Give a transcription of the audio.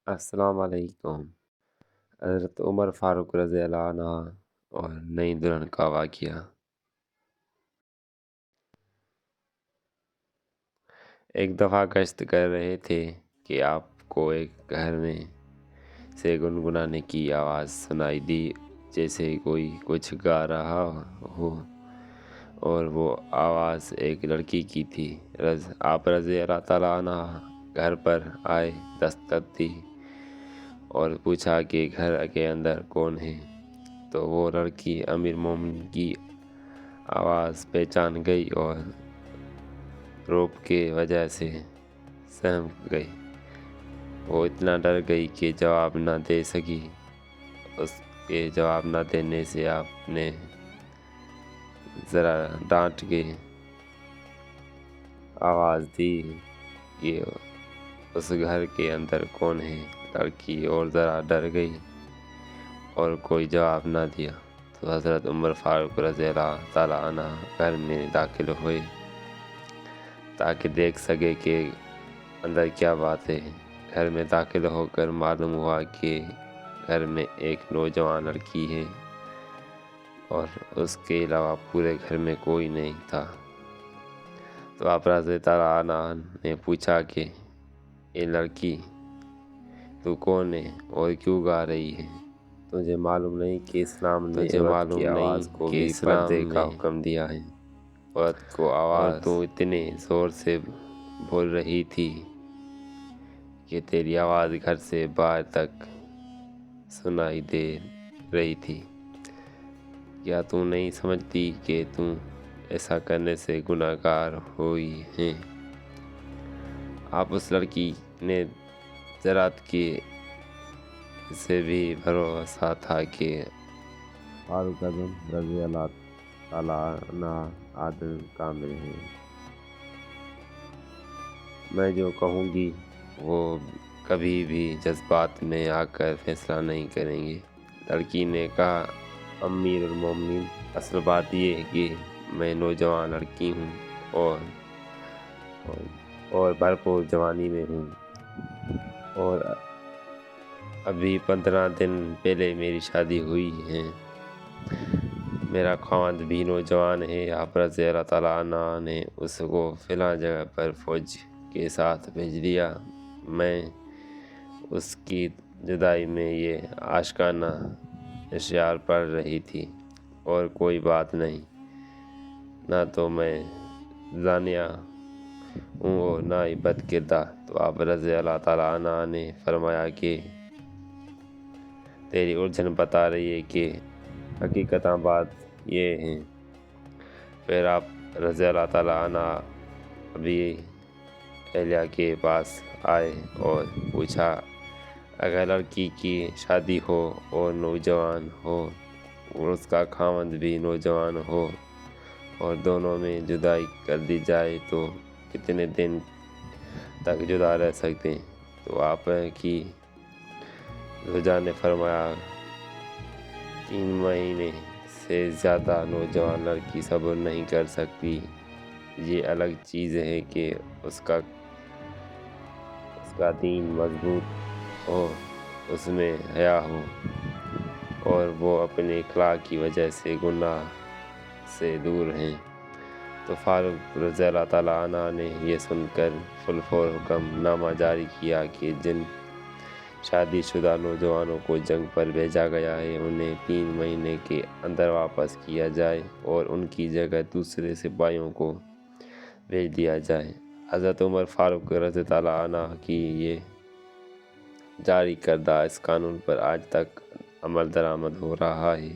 السلام علیکم۔ حضرت عمر فاروق رضی اللہ عنہ اور نئی دلہن کا واقعہ۔ ایک دفعہ گشت کر رہے تھے کہ آپ کو ایک گھر میں سے گنگنانے کی آواز سنائی دی، جیسے کوئی کچھ گا رہا ہو، اور وہ آواز ایک لڑکی کی تھی۔ آپ رضی اللہ تعالیٰ عنہ گھر پر آئے، دستک دی اور پوچھا کہ گھر کے اندر کون ہے، تو وہ لڑکی امیر مومنین کی آواز پہچان گئی اور رعب کی وجہ سے سہم گئی۔ وہ اتنا ڈر گئی کہ جواب نہ دے سکی۔ اس کے جواب نہ دینے سے آپ نے ذرا ڈانٹ کے آواز دی کہ اس گھر کے اندر کون ہے۔ لڑکی اور ذرا ڈر گئی اور کوئی جواب نہ دیا، تو حضرت عمر فاروق رضی اللہ تعالیٰ عنہ گھر میں داخل ہوئے تاکہ دیکھ سکے کہ اندر کیا بات ہے۔ گھر میں داخل ہو کر معلوم ہوا کہ گھر میں ایک نوجوان لڑکی ہے اور اس کے علاوہ پورے گھر میں کوئی نہیں تھا۔ تو آپ رضی تعالیٰ عنہ نے پوچھا کہ اے لڑکی، تو کون ہے اور کیوں گا رہی ہے؟ تجھے معلوم نہیں کہ اسلام نے عورت کی آواز کو بھی پردے کا حکم دیا ہے؟ عورت کو آواز تو اتنے زور سے بول رہی تھی کہ تیری آواز گھر سے باہر تک سنائی دے رہی تھی۔ کیا تو نہیں سمجھتی کہ تو ایسا کرنے سے گناہ گار ہوئی ہے؟ آپ اس لڑکی نے زراعت کی سے بھی بھروسہ تھا کہ فاروق اعظم رضی اللہ تعالیٰ عنہ عادل کامل ہے، میں جو کہوں گی وہ کبھی بھی جذبات میں آ کر فیصلہ نہیں کریں گے۔ لڑکی نے کہا، امیر المومنین، اصل بات یہ ہے کہ میں نوجوان لڑکی ہوں اور بھرپور جوانی میں ہوں، اور ابھی 15 دن پہلے میری شادی ہوئی ہے۔ میرا خاوند بھی نوجوان ہے۔ آپ رضی اللہ تعالیٰ عنہ نے اس کو فلاں جگہ پر فوج کے ساتھ بھیج دیا۔ میں اس کی جدائی میں یہ عاشقانہ اشعار پڑھ رہی تھی، اور کوئی بات نہیں، نہ تو میں زانیہ ہوں اور نہ ہی بد کردار۔ تو آپ رضی اللہ تعالیٰ عنہ نے فرمایا کہ تیری الجھن بتا رہی ہے کہ حقیقتاً بات یہ ہے۔ پھر آپ رضی اللہ تعالیٰ عنہ ابی اہلیہ کے پاس آئے اور پوچھا، اگر لڑکی کی شادی ہو اور نوجوان ہو اور اس کا خاوند بھی نوجوان ہو اور دونوں میں جدائی کر دی جائے تو کتنے دن تک جدا رہ سکتے ہیں؟ تو آپ کی زوجہ نے فرمایا، 3 مہینے سے زیادہ نوجوان لڑکی صبر نہیں کر سکتی۔ یہ الگ چیز ہے کہ اس کا دین مضبوط ہو، اس میں حیا ہو، اور وہ اپنے اخلاق کی وجہ سے گناہ سے دور ہیں۔ تو فاروق رضی اللہ تعالیٰ عنہ نے یہ سن کر فوراً حکم نامہ جاری کیا کہ جن شادی شدہ نوجوانوں کو جنگ پر بھیجا گیا ہے انہیں 3 مہینے کے اندر واپس کیا جائے اور ان کی جگہ دوسرے سپاہیوں کو بھیج دیا جائے۔ حضرت عمر فاروق رضی اللہ عنہ کی یہ جاری کردہ اس قانون پر آج تک عمل درآمد ہو رہا ہے۔